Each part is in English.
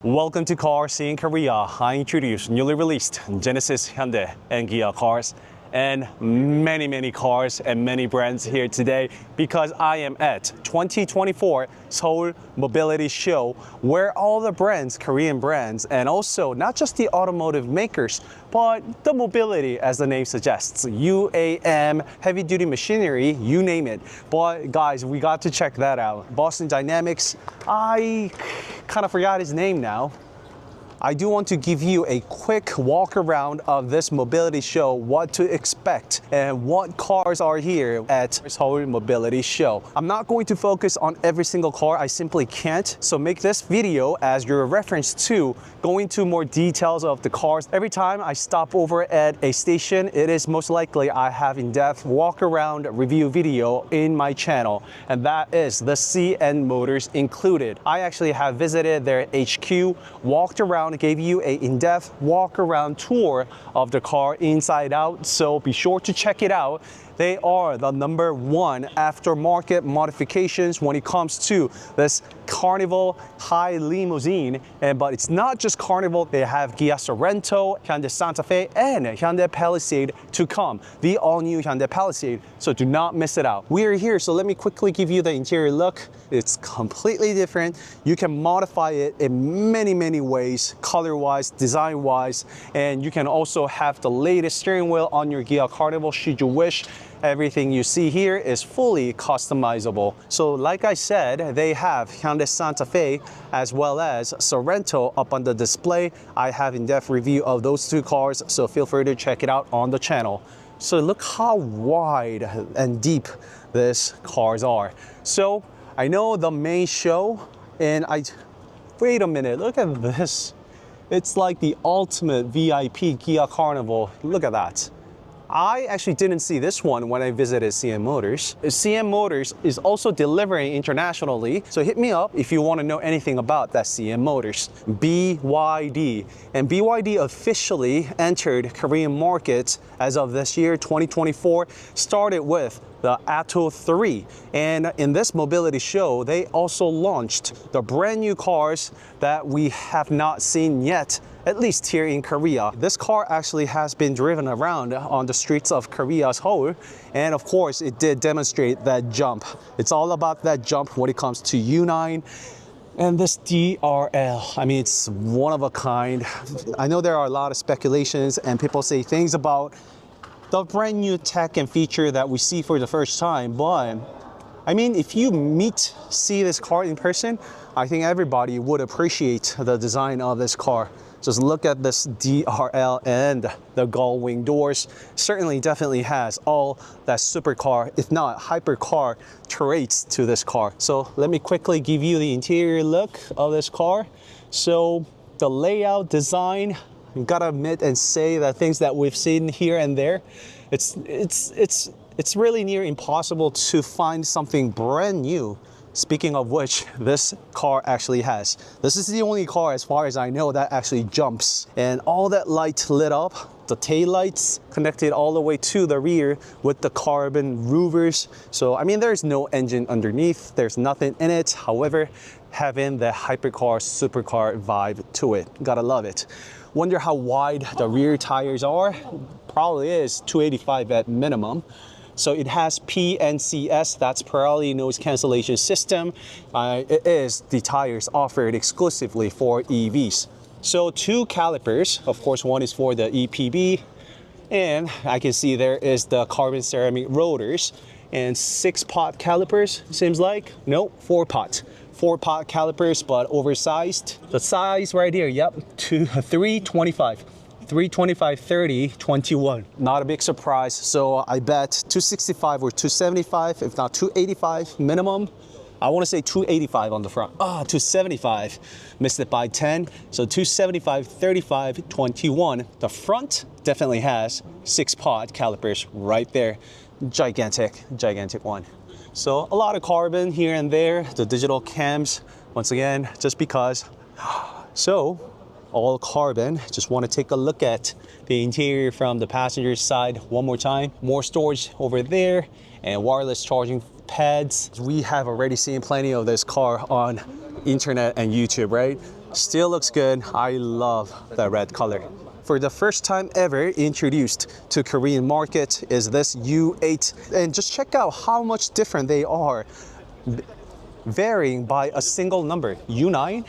Welcome to CarSceneKorea. I introduce newly released Genesis, Hyundai, and Kia cars, and many cars and many brands here today because I am at 2024 Seoul Mobility Show, where all the brands, Korean brands, and also not just the automotive makers, but the mobility, as the name suggests, UAM, heavy duty machinery, you name it. But guys, we got to check that out. Boston Dynamics, I kind of forgot his name now. I do want to give you a quick walk around of this mobility show, what to expect and what cars are here at Seoul Mobility Show. I'm not going to focus on every single car, I simply can't. So make this video as your reference to go into more details of the cars. Every time I stop over at a station, it is most likely I have in-depth walk around review video in my channel, and that is the CN Motors included. I actually have visited their HQ, walked around, gave you a in-depth walk around tour of the car inside out, so be sure to check it out. They are the #1 aftermarket modifications when it comes to this Carnival high limousine. But it's not just Carnival, they have Kia Sorento, Hyundai Santa Fe, and Hyundai Palisade to come, the all-new Hyundai Palisade, so do not miss it out. We are here, so let me quickly give you the interior look. It's completely different. You can modify it in many ways, color-wise, design-wise, and you can also have the latest steering wheel on your Kia Carnival should you wish. Everything you see here is fully customizable. So like I said, they have Hyundai Santa Fe as well as Sorento up on the display. I have in-depth review of those two cars, so feel free to check it out on the channel. So look how wide and deep these cars are. So I know the main show, and wait a minute, look at this. It's like the ultimate VIP Kia Carnival. Look at that. I actually didn't see this one when I visited CN Motors. CN Motors is also delivering internationally, so hit me up if you want to know anything about that CN Motors. BYD. And BYD officially entered Korean markets as of this year, 2024, started with the Atto 3. And in this mobility show, they also launched the brand new cars that we have not seen yet, at least here in Korea. This car actually has been driven around on the streets of Korea's Seoul, and of course it did demonstrate that jump. It's all about that jump when it comes to U9. And this DRL, I mean, it's one of a kind. I know there are a lot of speculations and people say things about the brand new tech and feature that we see for the first time, but I mean, if you see this car in person, I think everybody would appreciate the design of this car. Just look at this DRL and the gull wing doors. Certainly, definitely has all that supercar, if not hypercar traits to this car. So let me quickly give you the interior look of this car. So the layout, design, gotta admit and say that things that we've seen here and there, it's really near impossible to find something brand new. Speaking of which, this car actually has. This is the only car, as far as I know, that actually jumps. And all that light lit up, the tail lights connected all the way to the rear with the carbon roofers. So, I mean, there's no engine underneath. There's nothing in it. However, having the hypercar, supercar vibe to it. Gotta love it. Wonder how wide the rear tires are. Probably is 285 at minimum. So it has PNCS, that's Pirelli noise cancellation system. It is the tires offered exclusively for EVs. So 2 calipers, of course, one is for the EPB, and I can see there is the carbon ceramic rotors, and 6-pot calipers, seems like. No, 4-pot. 4-pot calipers, but oversized. The size right here, yep, 325. 325, 30, 21. Not a big surprise. So I bet 265 or 275, if not 285 minimum. I want to say 285 on the front. 275. Missed it by 10. So 275, 35, 21. The front definitely has 6-pot calipers right there. Gigantic one. So a lot of carbon here and there. The digital cams, once again, just because. So all carbon. Just want to take a look at the interior from the passenger side one more time. More storage over there and wireless charging pads. We have already seen plenty of this car on internet and YouTube, right? Still looks good. I love the red color. For the first time ever introduced to Korean market is this U8. And just check out how much different they are, varying by a single number. U9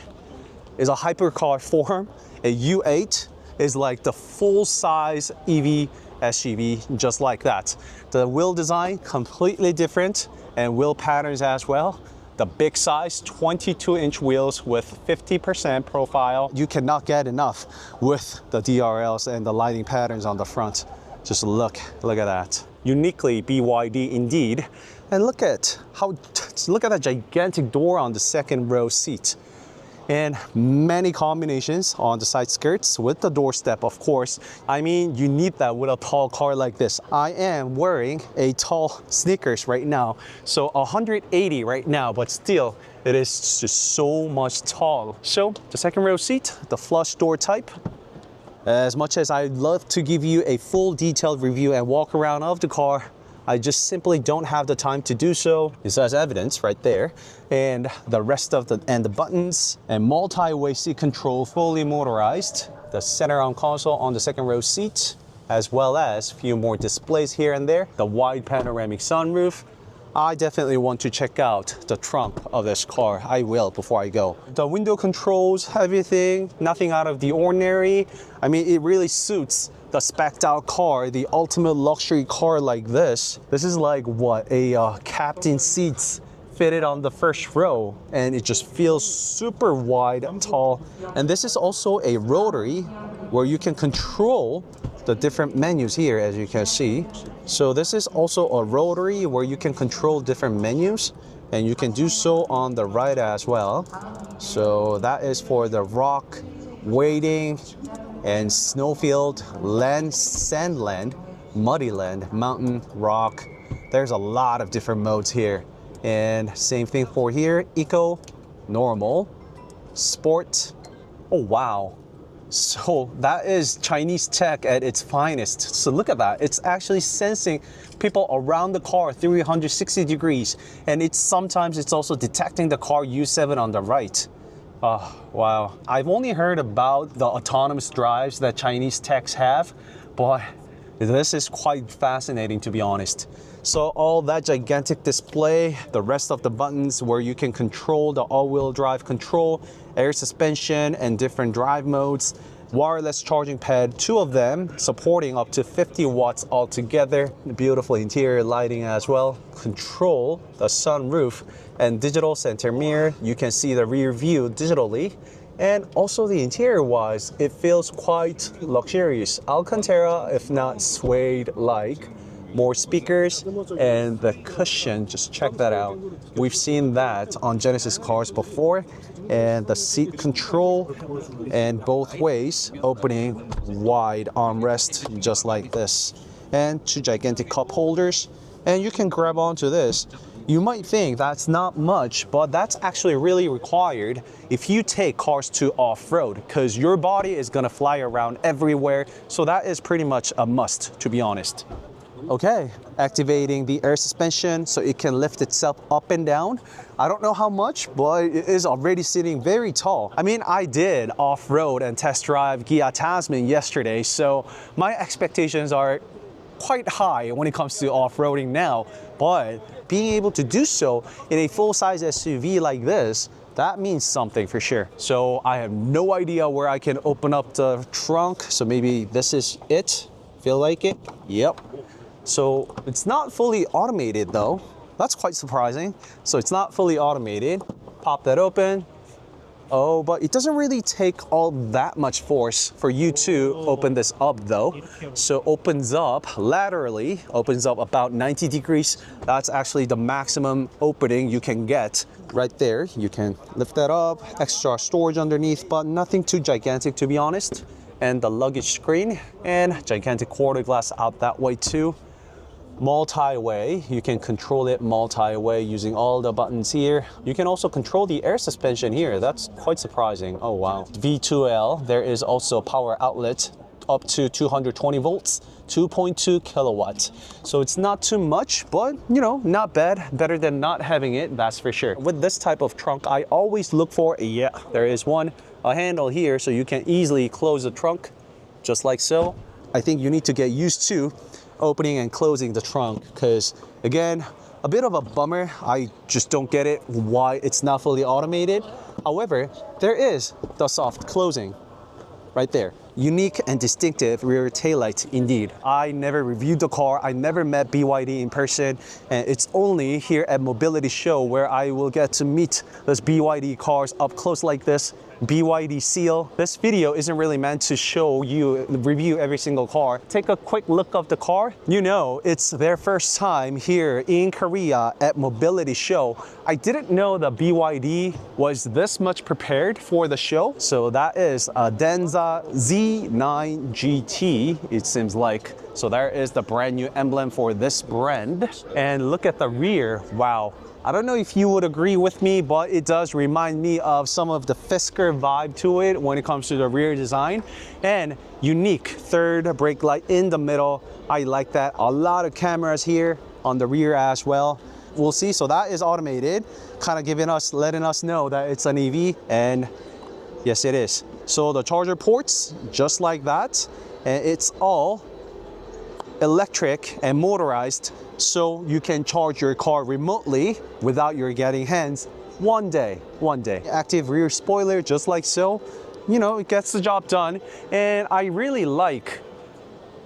is a hypercar form. A U8 is like the full-size EV SUV, just like that. The wheel design, completely different, and wheel patterns as well. The big size, 22-inch wheels with 50% profile. You cannot get enough with the DRLs and the lighting patterns on the front. Just look at that. Uniquely BYD indeed. And look at that gigantic door on the second row seat. And many combinations on the side skirts with the doorstep, of course. I mean, you need that with a tall car like this. I am wearing a tall sneakers right now, so 180 right now, but still, it is just so much tall. So the second row seat, the flush door type. As much as I'd love to give you a full detailed review and walk around of the car, I just simply don't have the time to do so. This has evidence right there. And the rest of the buttons and multi-way seat control, fully motorized. The center on console on the second row seat, as well as a few more displays here and there. The wide panoramic sunroof. I definitely want to check out the trunk of this car. I will before I go. The window controls, everything, nothing out of the ordinary. I mean, it really suits the spec'd out car, the ultimate luxury car like this. This is like what, a captain seats fitted on the first row, and it just feels super wide and tall. And this is also a rotary where you can control the different menus here, as you can see. So this is also a rotary where you can control different menus, and you can do so on the right as well. So that is for the rock, wading, and snowfield, land, sandland, muddy land, mountain, rock. There's a lot of different modes here. And same thing for here, eco, normal, sport. Oh, wow. So that is Chinese tech at its finest. So look at that. It's actually sensing people around the car 360 degrees. And sometimes it's also detecting the car U7 on the right. Oh, wow. I've only heard about the autonomous drives that Chinese techs have, but this is quite fascinating, to be honest. So all that gigantic display, the rest of the buttons where you can control the all-wheel drive control, air suspension, and different drive modes, wireless charging pad, 2 of them supporting up to 50 watts altogether. Beautiful interior lighting as well. Control the sunroof and digital center mirror. You can see the rear view digitally. And also the interior wise, it feels quite luxurious. Alcantara, if not suede like. More speakers and the cushion, just check that out. We've seen that on Genesis cars before. And the seat control and both ways, opening wide armrest just like this. And 2 gigantic cup holders. And you can grab onto this. You might think that's not much, but that's actually really required if you take cars to off-road, because your body is gonna fly around everywhere. So that is pretty much a must, to be honest. Okay, activating the air suspension so it can lift itself up and down. I don't know how much, but it is already sitting very tall. I mean, I did off-road and test drive Kia Tasman yesterday, so my expectations are quite high when it comes to off-roading now, but being able to do so in a full-size SUV like this, that means something for sure. So I have no idea where I can open up the trunk, so maybe this is it. Feel like it? Yep. So it's not fully automated though. That's quite surprising. So it's not fully automated. Pop that open. Oh, but it doesn't really take all that much force for you to open this up though. So opens up laterally, opens up about 90 degrees. That's actually the maximum opening you can get right there. You can lift that up, extra storage underneath, but nothing too gigantic to be honest. And the luggage screen and gigantic quarter glass out that way too. Multi-way, you can control it multi-way using all the buttons here. You can also control the air suspension here. That's quite surprising. Oh wow. V2L, there is also power outlet up to 220 volts, 2.2 kilowatts. So it's not too much, but you know, not bad. Better than not having it, that's for sure. With this type of trunk, I always look for, yeah, there is one, a handle here so you can easily close the trunk, just like so. I think you need to get used to opening and closing the trunk because, again, a bit of a bummer. I just don't get it why it's not fully automated. However, there is the soft closing right there. Unique and distinctive rear taillight indeed. I never reviewed the car. I never met BYD in person. And it's only here at Mobility Show where I will get to meet those BYD cars up close like this. BYD Seal. This video isn't really meant to show you, review every single car. Take a quick look of the car. You know, it's their first time here in Korea at Mobility Show. I didn't know that BYD was this much prepared for the show. So that is a Denza Z9 GT, it seems like. So there is the brand new emblem for this brand. And look at the rear, wow. I don't know if you would agree with me, but it does remind me of some of the Fisker vibe to it when it comes to the rear design. And unique third brake light in the middle. I like that. A lot of cameras here on the rear as well. We'll see. So that is automated, kind of letting us know that it's an EV, and yes, it is. So the charger ports, just like that, and it's all electric and motorized, so you can charge your car remotely without your getting hands one day. Active rear spoiler, just like so. You know, it gets the job done. And I really like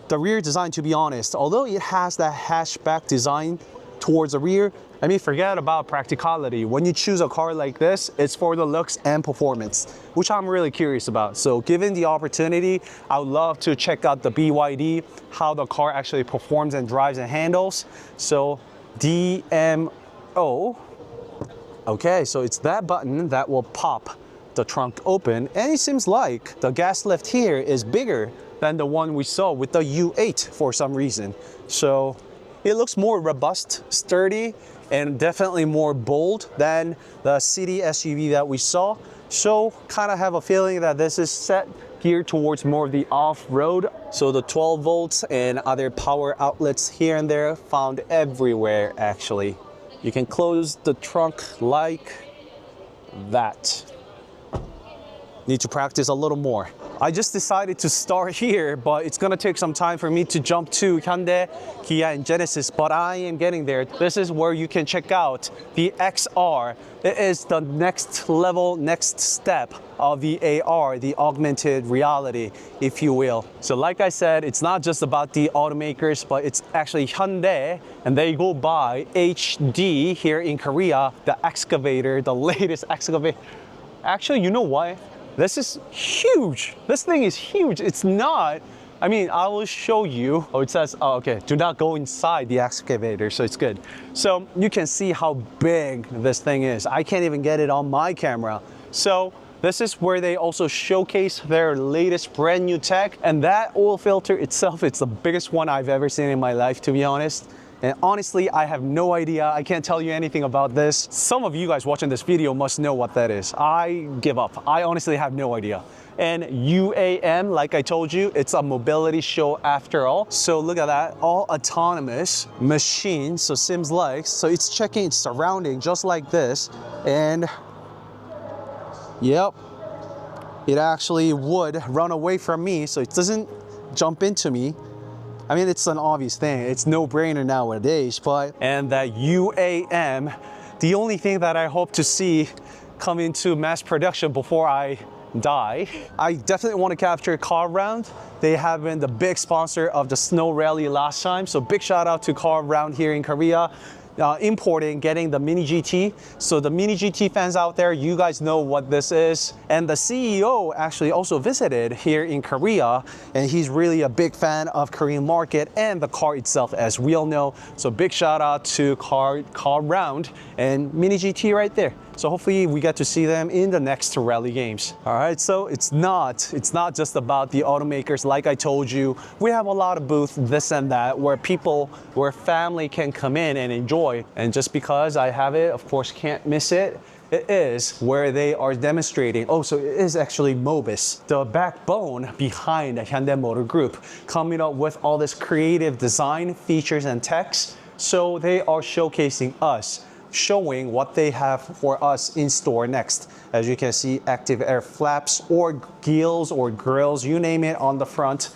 the rear design, to be honest. Although it has that hatchback design towards the rear, I mean, forget about practicality. When you choose a car like this, it's for the looks and performance, which I'm really curious about. So given the opportunity, I would love to check out the BYD, how the car actually performs and drives and handles. So DMO. Okay, so it's that button that will pop the trunk open. And it seems like the gas lift here is bigger than the one we saw with the U8 for some reason. So it looks more robust, sturdy, and definitely more bold than the city SUV that we saw. So kind of have a feeling that this is set geared towards more of the off-road. So the 12 volts and other power outlets here and there found everywhere actually. You can close the trunk like that. Need to practice a little more. I just decided to start here, but it's gonna take some time for me to jump to Hyundai, Kia, and Genesis, but I am getting there. This is where you can check out the XR. It is the next level, next step of the AR, the augmented reality, if you will. So like I said, it's not just about the automakers, but it's actually Hyundai, and they go by HD here in Korea, the excavator, the latest excavator. Actually, you know what? This is huge. This thing is huge. It's not, I mean, I will show you. Oh, it says, oh, okay, do not go inside the excavator, so it's good. So you can see how big this thing is. I can't even get it on my camera. So this is where they also showcase their latest brand new tech. And that oil filter itself, it's the biggest one I've ever seen in my life, to be honest. And honestly, I have no idea. I can't tell you anything about this. Some of you guys watching this video must know what that is. I give up. I honestly have no idea. And UAM, like I told you, it's a mobility show after all. So look at that, all autonomous machines. So seems like, so it's checking its surrounding just like this. And yep, it actually would run away from me. So it doesn't jump into me. I mean, it's an obvious thing. It's no-brainer nowadays, but... And that UAM, the only thing that I hope to see come into mass production before I die. I definitely want to capture CARROUND. They have been the big sponsor of the snow rally last time, so big shout out to CARROUND here in Korea. Importing, getting the Mini GT. So the Mini GT fans out there, you guys know what this is. And the CEO actually also visited here in Korea, and he's really a big fan of Korean market and the car itself, as we all know. So big shout out to CARROUND and Mini GT right there. So hopefully we get to see them in the next rally games. All right, so it's not just about the automakers. Like I told you, we have a lot of booths, this and that, where family can come in and enjoy. And just because I have it, of course, can't miss it. it is where they are demonstrating, oh, so it is actually MOBIS, the backbone behind the Hyundai Motor Group, coming up with all this creative design, features, and techs. So they are showcasing us, showing what they have for us in store next. As you can see, active air flaps or gills or grills, you name it, on the front,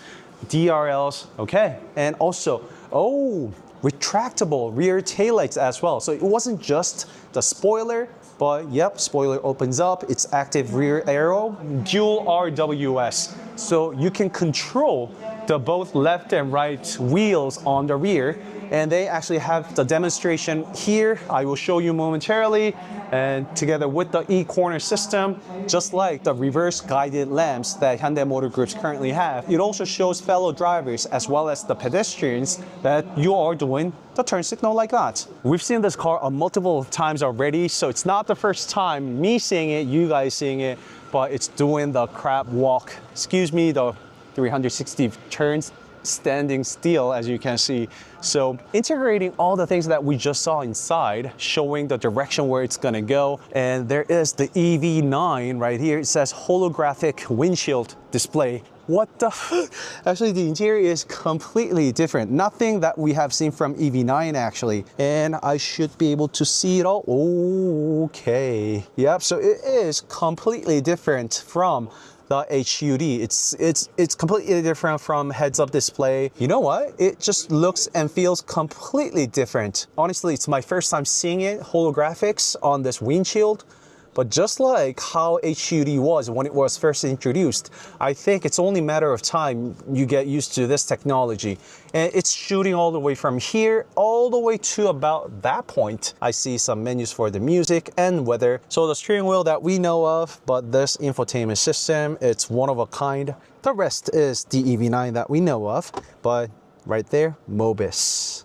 DRLs, okay. And also, oh, retractable rear taillights as well. So it wasn't just the spoiler, but yep, spoiler opens up, it's active rear aero, dual RWS. So you can control the both left and right wheels on the rear, and they actually have the demonstration here. I will show you momentarily, and together with the e-corner system, just like the reverse guided lamps that Hyundai Motor Groups currently have, it also shows fellow drivers as well as the pedestrians that you are doing the turn signal like that. We've seen this car multiple times already, so it's not the first time me seeing it, you guys seeing it, but it's doing the crab walk, excuse me, the 360 turns standing still, as you can see. So integrating all the things that we just saw inside, showing the direction where it's gonna go. And there is the EV9 right here. It says holographic windshield display. What the Actually, the interior is completely different. Nothing that we have seen from EV9 actually. And I should be able to see it all. Okay. Yep, so it is completely different from the HUD. It's completely different from heads-up display. You know what? It just looks and feels completely different. Honestly, it's my first time seeing it, holographics on this windshield. But just like how HUD was when it was first introduced, I think it's only a matter of time you get used to this technology. And it's shooting all the way from here, all the way to about that point. I see some menus for the music and weather. So the steering wheel that we know of, but this infotainment system, it's one of a kind. The rest is the EV9 that we know of, but right there, MOBIS.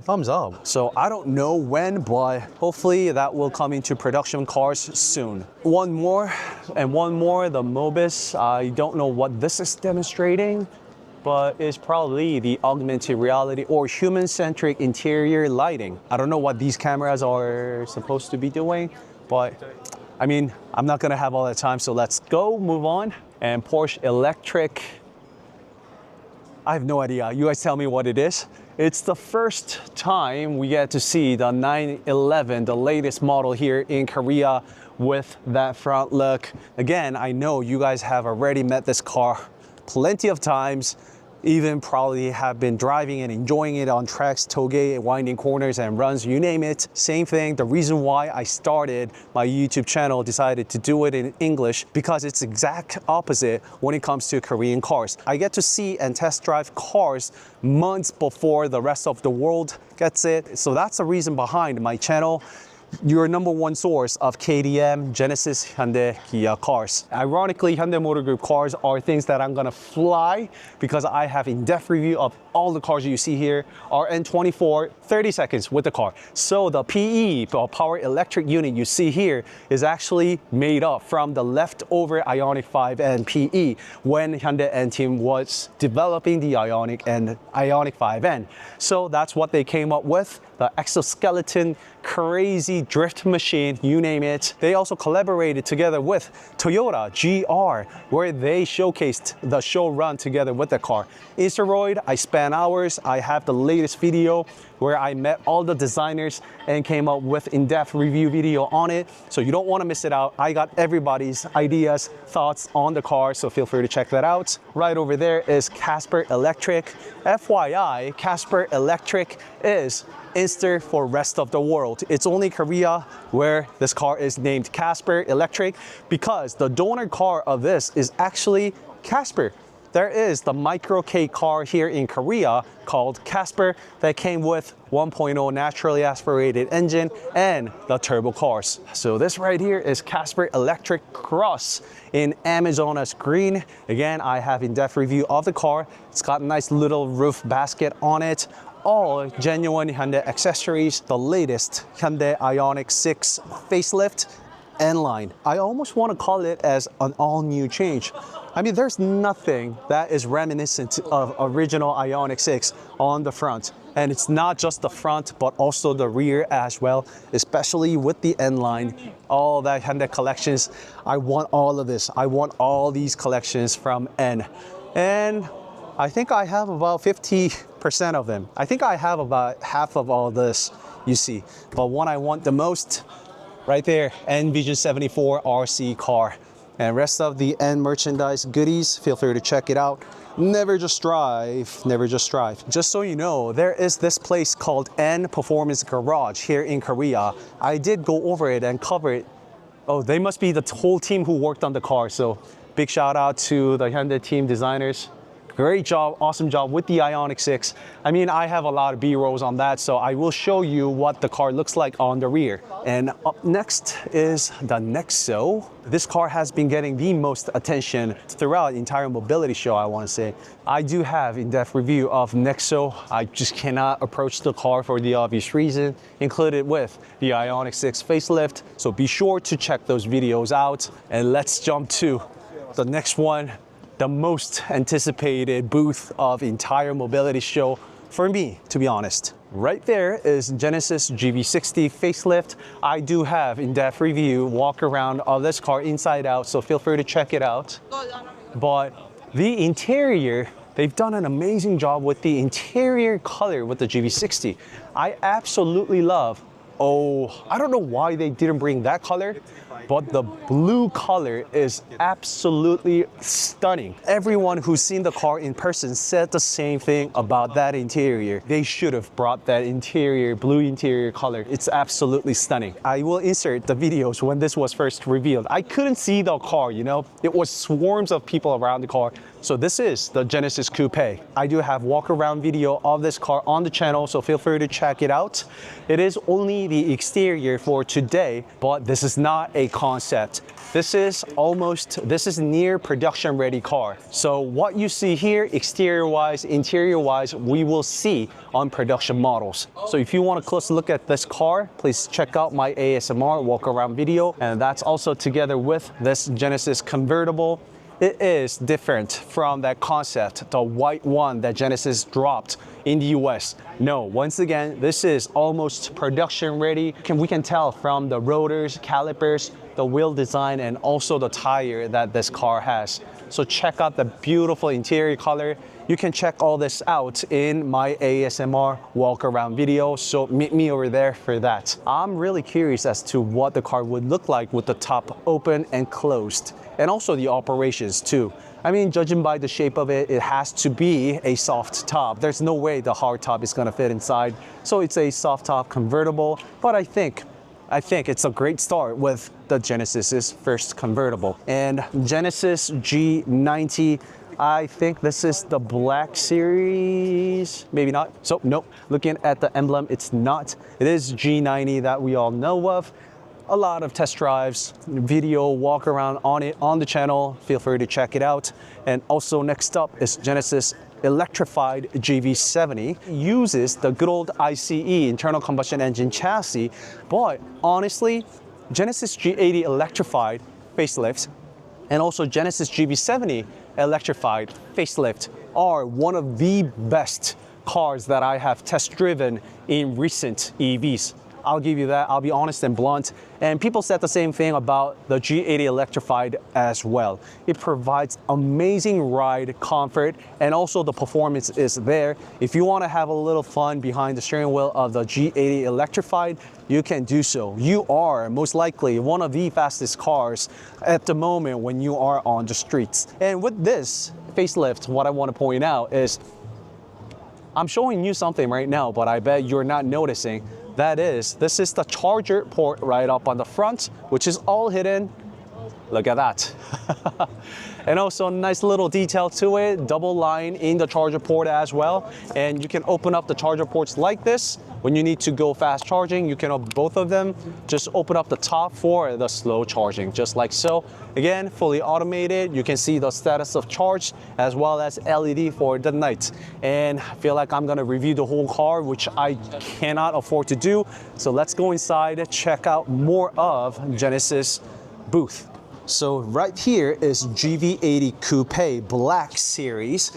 Thumbs up. So I don't know when, but hopefully that will come into production cars soon. One more, the MOBIS. I don't know what this is demonstrating, but it's probably the augmented reality or human-centric interior lighting. I don't know what these cameras are supposed to be doing, but I mean, I'm not gonna have all that time, so let's go, move on. And Porsche Electric, I have no idea. You guys tell me what it is. It's the first time we get to see the 911, the latest model here in Korea with that front look. Again, I know you guys have already met this car plenty of times, even probably have been driving and enjoying it on tracks, toge, winding corners and runs, you name it. Same thing, the reason why I started my YouTube channel, decided to do it in English, because it's exact opposite when it comes to Korean cars. I get to see and test drive cars months before the rest of the world gets it. So that's the reason behind my channel. Your #1 source of KDM, Genesis, Hyundai, Kia cars. Ironically, Hyundai Motor Group cars are things that I'm gonna fly because I have in-depth review of all the cars you see here are in 24, 30 seconds with the car. So the PE, or power electric unit you see here, is actually made up from the leftover IONIQ 5N PE when Hyundai N team was developing the IONIQ and IONIQ 5N. So that's what they came up with. The exoskeleton, crazy drift machine, you name it. They also collaborated together with Toyota GR, where they showcased the show run together with the car. INSTEROID, I spent hours. I have the latest video where I met all the designers and came up with in-depth review video on it. So you don't want to miss it out. I got everybody's ideas, thoughts on the car, so feel free to check that out. Right over there is Casper Electric. FYI, Casper Electric is INSTER for rest of the world. It's only Korea where this car is named Casper Electric because the donor car of this is actually Casper. There is the Micro K car here in Korea called Casper that came with 1.0 naturally aspirated engine and the turbo cars. So this right here is Casper Electric Cross in Amazonas green. Again, I have in-depth review of the car. It's got a nice little roof basket on it. All genuine Hyundai accessories, the latest Hyundai IONIQ 6 facelift and line. I almost want to call it as an all-new change. I mean, there's nothing that is reminiscent of original IONIQ 6 on the front. And it's not just the front, but also the rear as well, especially with the N line, all that Hyundai collections. I want all of this. I want all these collections from N. And I think I have about 50% of them. I think I have about half of all this, you see. But one I want the most, right there, N Vision 74 RC car. And rest of the N merchandise goodies, feel free to check it out. Never just drive, never just drive. Just so you know, there is this place called N Performance Garage here in Korea. I did go over it and cover it. Oh, they must be the whole team who worked on the car. So big shout out to the Hyundai team designers. Great job, awesome job with the IONIQ 6. I mean, I have a lot of B-rolls on that, so I will show you what the car looks like on the rear. And up next is the NEXO. This car has been getting the most attention throughout the entire mobility show, I want to say. I do have in-depth review of NEXO. I just cannot approach the car for the obvious reason, included with the IONIQ 6 facelift. So be sure to check those videos out. And let's jump to the next one. The most anticipated booth of entire mobility show for me, to be honest. Right there is Genesis GV60 facelift. I do have in-depth review, walk around of this car inside out, so feel free to check it out. But the interior, they've done an amazing job with the interior color with the GV60. I absolutely love, I don't know why they didn't bring that color, but the blue color is absolutely stunning. Everyone who's seen the car in person said the same thing about that interior. They should have brought that interior, blue interior color. It's absolutely stunning. I will insert the videos when this was first revealed. I couldn't see the car, you know? It was swarms of people around the car. So this is the Genesis Coupe. I do have walk around video of this car on the channel, so feel free to check it out. It is only the exterior for today, but this is not a concept. This is near production ready car. So what you see here, exterior wise, interior wise, we will see on production models. So if you want a close look at this car, please check out my ASMR walk around video. And that's also together with this Genesis convertible. It is different from that concept, the white one that Genesis dropped in the US. No, once again, this is almost production ready. We can tell from the rotors, calipers, the wheel design, and also the tire that this car has. So check out the beautiful interior color. You can check all this out in my ASMR walk around video, so meet me over there for that. I'm really curious as to what the car would look like with the top open and closed, and also the operations too. I mean, judging by the shape of it, it has to be a soft top. There's no way the hard top is gonna fit inside. So it's a soft top convertible, but I think it's a great start with the Genesis's first convertible. And Genesis G90, I think this is the black series, maybe not. So nope, looking at the emblem, it's not. It is G90 that we all know of. A lot of test drives, video, walk around on it on the channel. Feel free to check it out. And also next up is Genesis Electrified GV70. Uses the good old ICE, internal combustion engine chassis, but honestly, Genesis G80 Electrified facelift and also Genesis GV70 Electrified facelift are one of the best cars that I have test driven in recent EVs. I'll give you that. I'll be honest and blunt. And people said the same thing about the G80 Electrified as well. It provides amazing ride comfort, and also the performance is there. If you want to have a little fun behind the steering wheel of the G80 Electrified, you can do so. You are most likely one of the fastest cars at the moment when you are on the streets. And with this facelift, what I want to point out is I'm showing you something right now, but I bet you're not noticing. This is the charger port right up on the front, which is all hidden. Look at that. And also a nice little detail to it, double line in the charger port as well. And you can open up the charger ports like this. When you need to go fast charging, you can open both of them. Just open up the top for the slow charging, just like so. Again, fully automated. You can see the status of charge as well as LED for the night. And I feel like I'm gonna review the whole car, which I cannot afford to do. So let's go inside and check out more of Genesis booth. So right here is GV80 Coupe Black Series.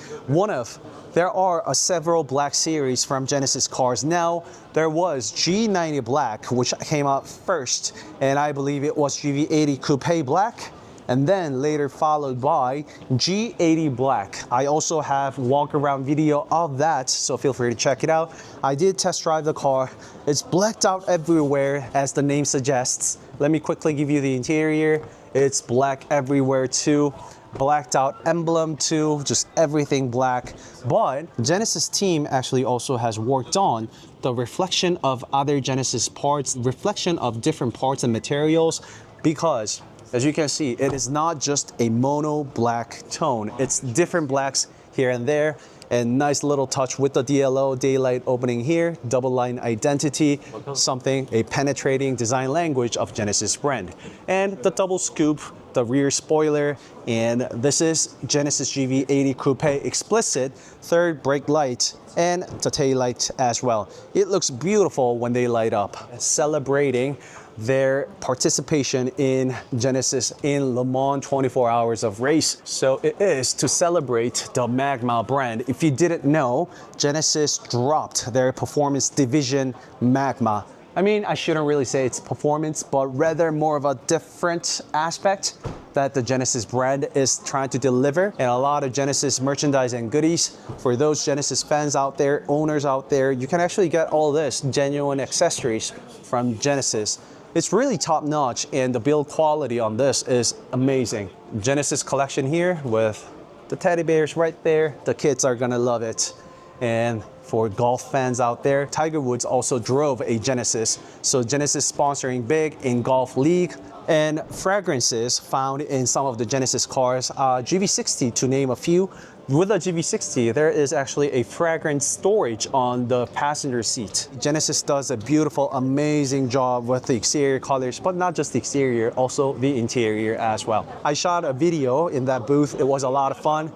There are several Black Series from Genesis cars. Now, there was G90 Black, which came out first, and I believe it was GV80 Coupe Black, and then later followed by G80 Black. I also have walk-around video of that, so feel free to check it out. I did test drive the car. It's blacked out everywhere, as the name suggests. Let me quickly give you the interior. It's black everywhere too. Blacked out emblem too, just everything black. But Genesis team actually also has worked on the reflection of other Genesis parts, reflection of different parts and materials, because as you can see, it is not just a mono black tone. It's different blacks here and there, and nice little touch with the DLO, daylight opening here, double line identity, something, a penetrating design language of Genesis brand. And the double scoop, the rear spoiler, and this is Genesis GV80 Coupe explicit third brake light and the tail light as well. It looks beautiful when they light up, celebrating their participation in Genesis in Le Mans 24 hours of race. So it is to celebrate the Magma brand. If you didn't know, Genesis dropped their performance division Magma. I mean, I shouldn't really say it's performance, but rather more of a different aspect that the Genesis brand is trying to deliver, and a lot of Genesis merchandise and goodies. For those Genesis fans out there, owners out there, you can actually get all this genuine accessories from Genesis. It's really top notch, and the build quality on this is amazing. Genesis collection here with the teddy bears right there. The kids are gonna love it. And for golf fans out there, Tiger Woods also drove a Genesis. So Genesis sponsoring big in golf league. And fragrances found in some of the Genesis cars, GV60 to name a few. With the GV60, there is actually a fragrance storage on the passenger seat. Genesis does a beautiful, amazing job with the exterior colors, but not just the exterior, also the interior as well. I shot a video in that booth. It was a lot of fun.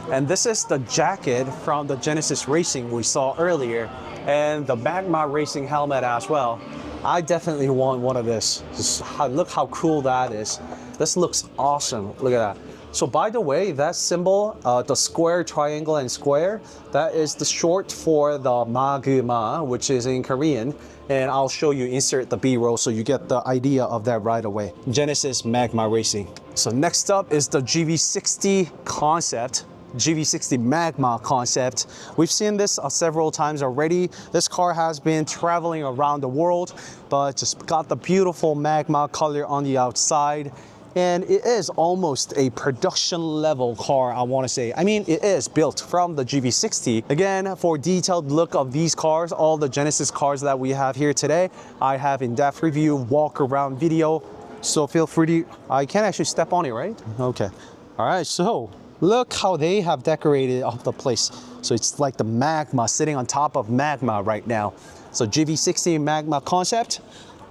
And this is the jacket from the Genesis Racing we saw earlier, and the Magma Racing helmet as well. I definitely want one of this. Just look how cool that is. This looks awesome. Look at that. So by the way, that symbol, the square, triangle, and square, that is the short for the Magma, which is in Korean. And I'll show you, insert the B-roll so you get the idea of that right away. Genesis Magma Racing. So next up is the GV60 concept. GV60 Magma concept. We've seen this several times already. This car has been traveling around the world, but just got the beautiful Magma color on the outside. And it is almost a production level car, I want to say. I mean, it is built from the GV60. Again, for detailed look of these cars, all the Genesis cars that we have here today, I have in-depth review, walk around video. So feel free to, I can actually step on it, right? Okay. All right, so look how they have decorated up the place. So it's like the Magma sitting on top of Magma right now. So GV60 Magma concept,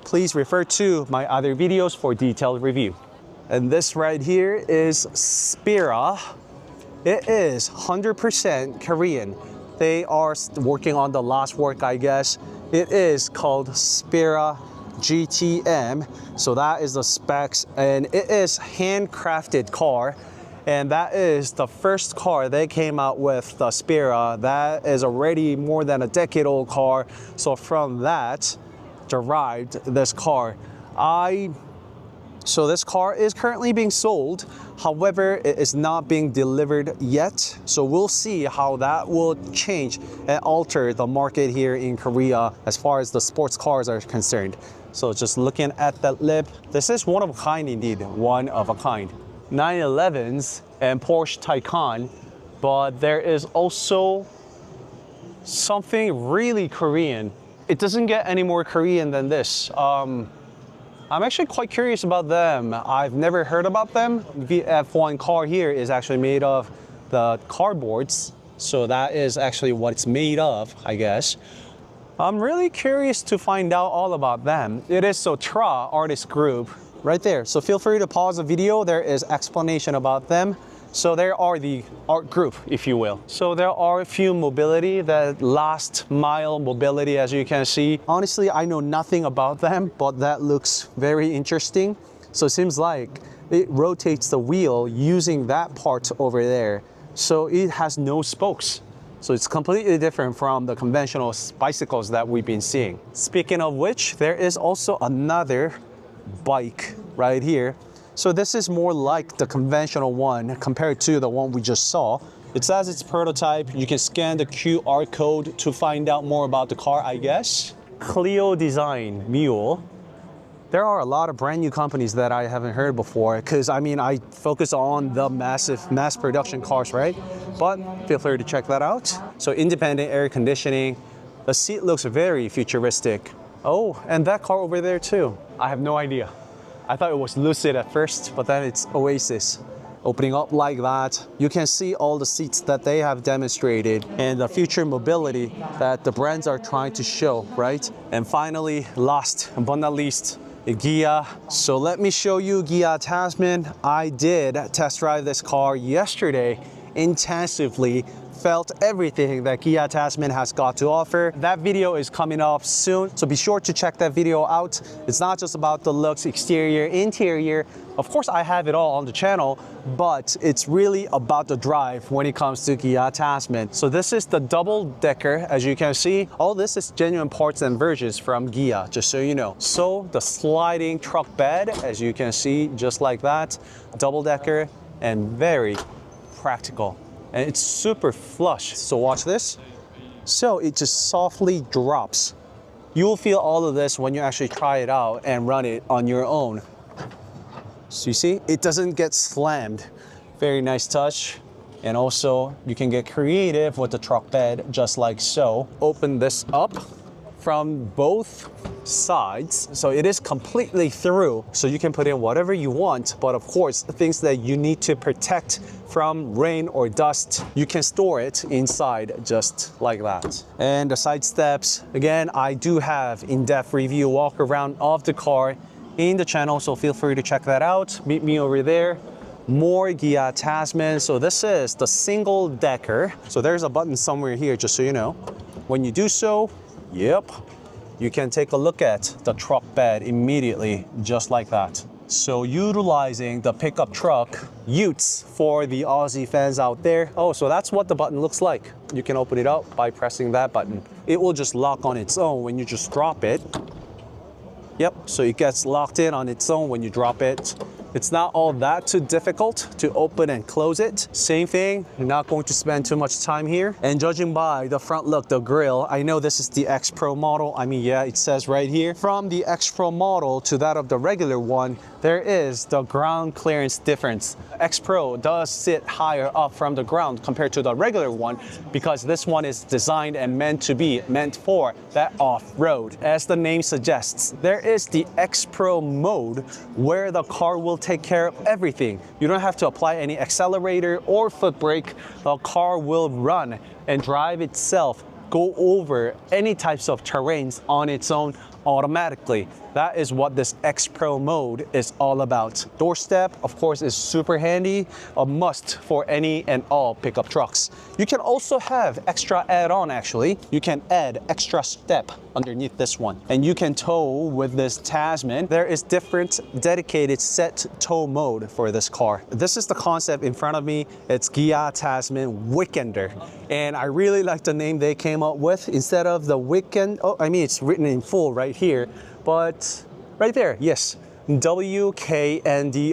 please refer to my other videos for detailed review. And this right here is SPIRRA. It is 100% Korean. They are working on the last work, I guess. It is called SPIRRA GTM. So that is the specs, and it is handcrafted car. And that is the first car they came out with, the SPIRRA. That is already more than a decade old car. So from that derived this car. So this car is currently being sold. However, it is not being delivered yet. So we'll see how that will change and alter the market here in Korea as far as the sports cars are concerned. So just looking at that lip, this is one of a kind indeed, one of a kind. 911s and Porsche Taycan, but there is also something really Korean. It doesn't get any more Korean than this. I'm actually quite curious about them. I've never heard about them. The F1 car here is actually made of the cardboards, so that is actually what it's made of, I guess. I'm really curious to find out all about them. It is Sotra Artist Group right there. So feel free to pause the video. There is explanation about them. So there are the art group, if you will. So there are a few mobility, that last mile mobility, as you can see. Honestly, I know nothing about them, but that looks very interesting. So it seems like it rotates the wheel using that part over there. So it has no spokes. So it's completely different from the conventional bicycles that we've been seeing. Speaking of which, there is also another bike right here. So this is more like the conventional one compared to the one we just saw. It says it's prototype. You can scan the QR code to find out more about the car, I guess. Clio Design Mule. There are a lot of brand new companies that I haven't heard before because I mean, I focus on the massive mass production cars, right? But feel free to check that out. So independent air conditioning. The seat looks very futuristic. Oh, and that car over there too. I have no idea. I thought it was Lucid at first, but then it's Oasis. Opening up like that, you can see all the seats that they have demonstrated and the future mobility that the brands are trying to show, right? And finally, last but not least, Ghia. So let me show you Ghia Tasman. I did test drive this car yesterday intensively. Felt everything that Ghia Tasman has got to offer. That video is coming up soon, so be sure to check that video out. It's not just about the looks, exterior, interior. Of course, I have it all on the channel, but it's really about the drive when it comes to Ghia Tasman. So this is the double decker, as you can see. All this is genuine parts and versions from Ghia, just so you know. So the sliding truck bed, as you can see, just like that, double decker and very practical. And it's super flush. So watch this. So it just softly drops. You'll feel all of this when you actually try it out and run it on your own. So you see, it doesn't get slammed. Very nice touch. And also you can get creative with the truck bed just like so. Open this up from both sides. So it is completely through. So you can put in whatever you want, but of course, things that you need to protect from rain or dust, you can store it inside just like that. And the side steps, again, I do have in-depth review walk around of the car in the channel, so feel free to check that out. Meet me over there. More Ghia Tasman. So this is the single decker. So there's a button somewhere here, just so you know. When you do so, yep, you can take a look at the truck bed immediately, just like that. So utilizing the pickup truck utes for the Aussie fans out there. Oh, so that's what the button looks like. You can open it up by pressing that button. It will just lock on its own when you just drop it. Yep, so it gets locked in on its own when you drop it. It's not all that too difficult to open and close it. Same thing, you're not going to spend too much time here. And judging by the front look, the grille, I know this is the X Pro model. I mean, yeah, it says right here. From the X Pro model to that of the regular one, there is the ground clearance difference. X Pro does sit higher up from the ground compared to the regular one because this one is designed and meant for that off-road. As the name suggests, there is the X Pro mode where the car will take care of everything. You don't have to apply any accelerator or foot brake. The car will run and drive itself, go over any types of terrains on its own automatically. That is what this X Pro mode is all about. Doorstep, of course, is super handy, a must for any and all pickup trucks. You can also have extra add-on actually. You can add extra step underneath this one. And you can tow with this Tasman. There is different dedicated set tow mode for this car. This is the concept in front of me. It's Ghia Tasman Weekender. And I really like the name they came up with. Instead of the weekend, oh, I mean, it's written in full right here. But right there, yes, WKNDR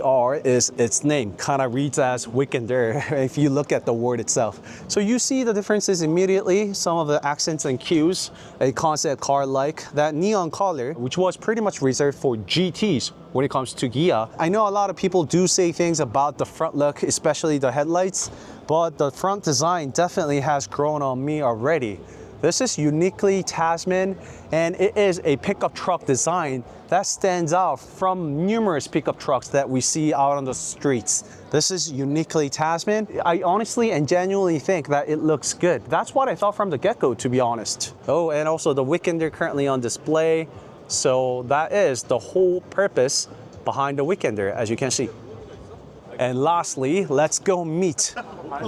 is its name. Kind of reads as Weekender if you look at the word itself. So you see the differences immediately. Some of the accents and cues, a concept car like that neon color, which was pretty much reserved for GTs when it comes to Ghia. I know a lot of people do say things about the front look, especially the headlights, but the front design definitely has grown on me already. This is uniquely Tasman, and it is a pickup truck design that stands out from numerous pickup trucks that we see out on the streets. This is uniquely Tasman. I honestly and genuinely think that it looks good. That's what I thought from the get-go, to be honest. Oh, and also the Weekender currently on display. So that is the whole purpose behind the Weekender, as you can see. And lastly, let's go meet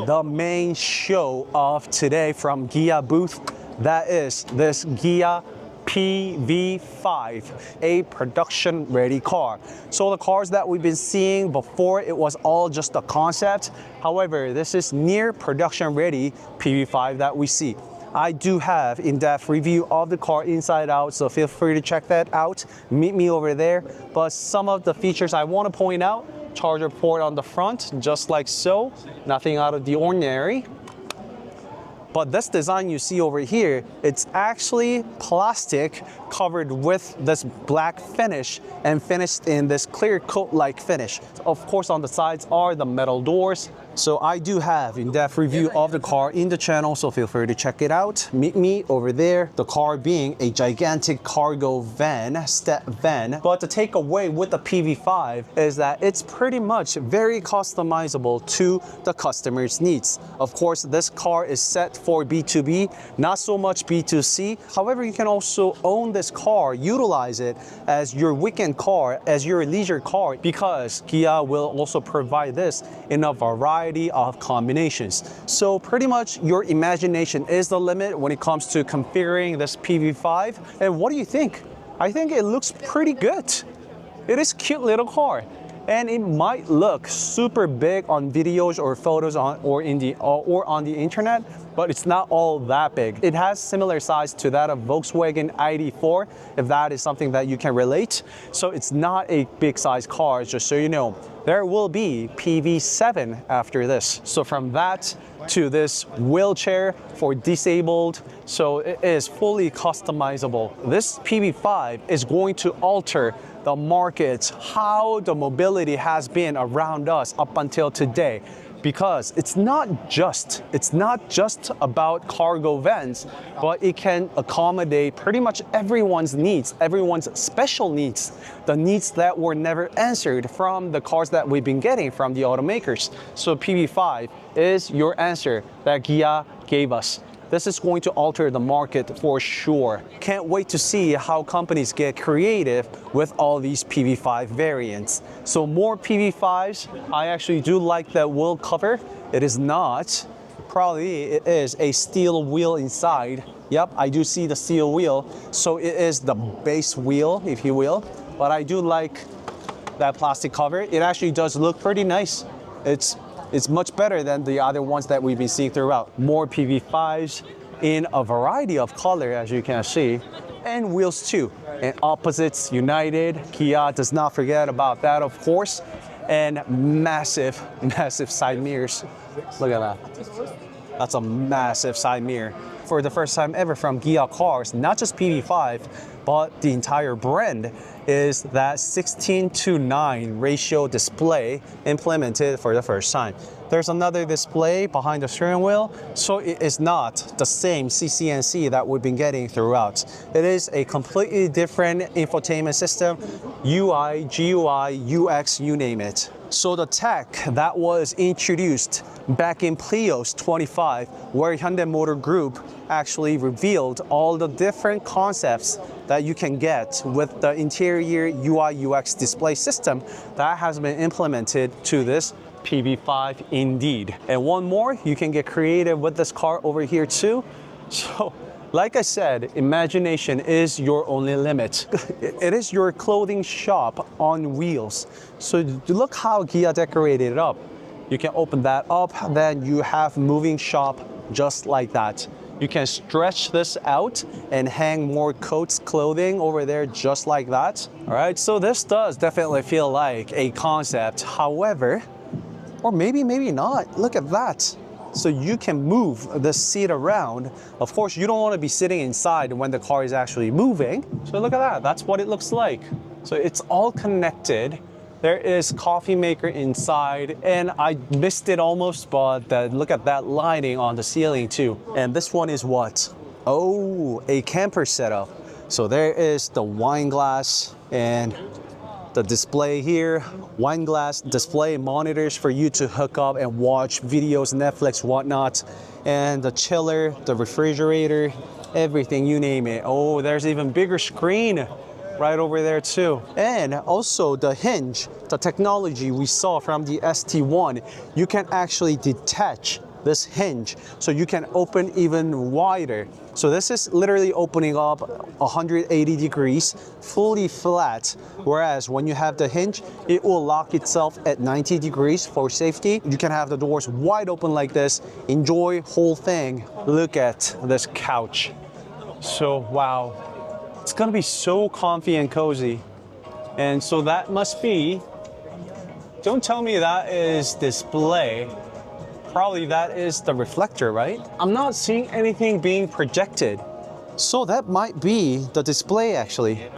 the main show of today from Ghia booth. That is this Ghia PV5, a production-ready car. So the cars that we've been seeing before, it was all just a concept. However, this is near production-ready PV5 that we see. I do have in-depth review of the car inside out, so feel free to check that out. Meet me over there. But some of the features I want to point out, charger port on the front, just like so, nothing out of the ordinary. But this design you see over here, it's actually plastic covered with this black finish and finished in this clear coat-like finish. Of course, on the sides are the metal doors. So I do have in-depth review of the car in the channel, so feel free to check it out. Meet me over there. The car being a gigantic cargo van, step van. But the takeaway with the PV5 is that it's pretty much very customizable to the customer's needs. Of course, this car is set for B2B, not so much B2C. However, you can also own this car, utilize it as your weekend car, as your leisure car, because Kia will also provide this in a variety of combinations. So pretty much your imagination is the limit when it comes to configuring this PV5. And what do you think? I think it looks pretty good. It is a cute little car. And it might look super big on videos or photos or on the internet, but it's not all that big. It has similar size to that of Volkswagen ID4, if that is something that you can relate. So it's not a big size car, just so you know. There will be PV7 after this. So from that to this wheelchair for disabled, so it is fully customizable. This PV5 is going to alter the market, how the mobility has been around us up until today. Because it's not just about cargo vans, but it can accommodate pretty much everyone's needs, everyone's special needs, the needs that were never answered from the cars that we've been getting from the automakers. So PV5 is your answer that Kia gave us. This is going to alter the market for sure. Can't wait to see how companies get creative with all these PV5 variants. So more PV5s. I actually do like that wheel cover. It is not, probably it is a steel wheel inside. Yep, I do see the steel wheel. So it is the base wheel, if you will. But I do like that plastic cover. It actually does look pretty nice. It's much better than the other ones that we've been seeing throughout. More PV5s in a variety of color, as you can see, and wheels too. And opposites united. Kia does not forget about that, of course. And massive, massive side mirrors. Look at that. That's a massive side mirror. For the first time ever from Kia cars, not just PV5, but the entire brand, is that 16:9 ratio display implemented for the first time. There's another display behind the steering wheel, so it is not the same CCNC that we've been getting throughout. It is a completely different infotainment system, UI, GUI, UX, you name it. So the tech that was introduced back in Plios 25, where Hyundai Motor Group actually revealed all the different concepts that you can get with the interior UI UX display system, that has been implemented to this PV5 indeed. And one more, you can get creative with this car over here too. So like I said, imagination is your only limit. It is your clothing shop on wheels. So look how Kia decorated it up. You can open that up, then you have moving shop just like that. You can stretch this out and hang more coats, clothing over there just like that. All right, so this does definitely feel like a concept. However, or maybe not, look at that. So you can move the seat around. Of course, you don't want to be sitting inside when the car is actually moving. So look at that, that's what it looks like. So it's all connected. There is coffee maker inside, and I missed it almost, but look at that lighting on the ceiling too. And this one is what? Oh, a camper setup. So there is the wine glass and the display here, wine glass display monitors for you to hook up and watch videos, Netflix, whatnot, and the chiller, the refrigerator, everything, you name it. Oh, there's even bigger screen right over there too. And also the hinge, the technology we saw from the ST1, you can actually detach this hinge so you can open even wider. So this is literally opening up 180 degrees, fully flat. Whereas when you have the hinge, it will lock itself at 90 degrees for safety. You can have the doors wide open like this, enjoy whole thing. Look at this couch. So wow, it's gonna be so comfy and cozy. And so that must be, don't tell me that is display. Probably that is the reflector, right? I'm not seeing anything being projected. So that might be the display actually.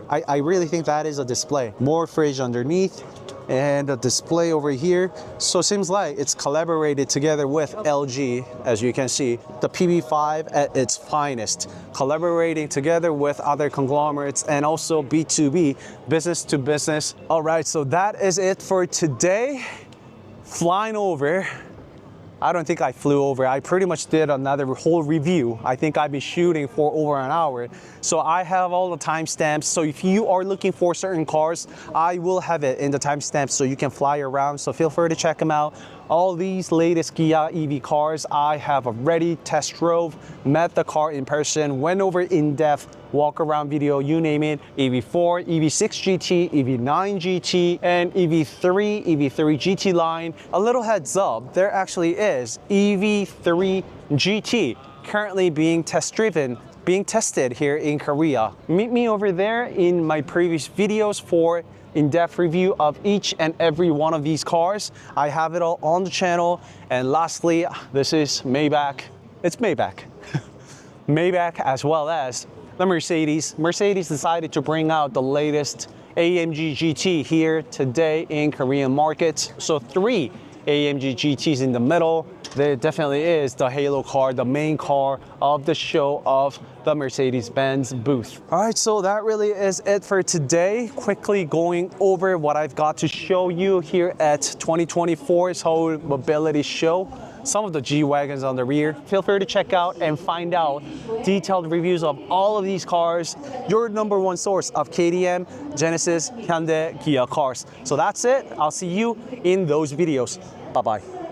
I really think that is a display. More fridge underneath and a display over here. So it seems like it's collaborated together with LG, as you can see, the PB5 at its finest, collaborating together with other conglomerates and also B2B, business to business. All right, so that is it for today. Flying over. I don't think I flew over. I pretty much did another whole review. I think I've been shooting for over an hour. So I have all the timestamps. So if you are looking for certain cars, I will have it in the timestamps so you can fly around. So feel free to check them out. All these latest Kia EV cars, I have already test drove, met the car in person, went over in-depth, walk around video, you name it. EV4, EV6 GT, EV9 GT, and EV3, EV3 GT line. A little heads up, there actually is EV3 GT currently being tested here in Korea. Meet me over there in my previous videos for in-depth review of each and every one of these cars. I have it all on the channel. And lastly, this is Maybach. It's Maybach. Maybach, as well as the Mercedes. Mercedes decided to bring out the latest AMG GT here today in Korean markets. So 3 AMG GTs in the middle. There definitely is the halo car, the main car of the show of the Mercedes-Benz booth. All right, so that really is it for today. Quickly going over what I've got to show you here at 2024 Seoul Mobility Show. Some of the G-Wagons on the rear. Feel free to check out and find out detailed reviews of all of these cars. Your #1 source of KTM, Genesis, Hyundai, Kia cars. So that's it. I'll see you in those videos. Bye-bye.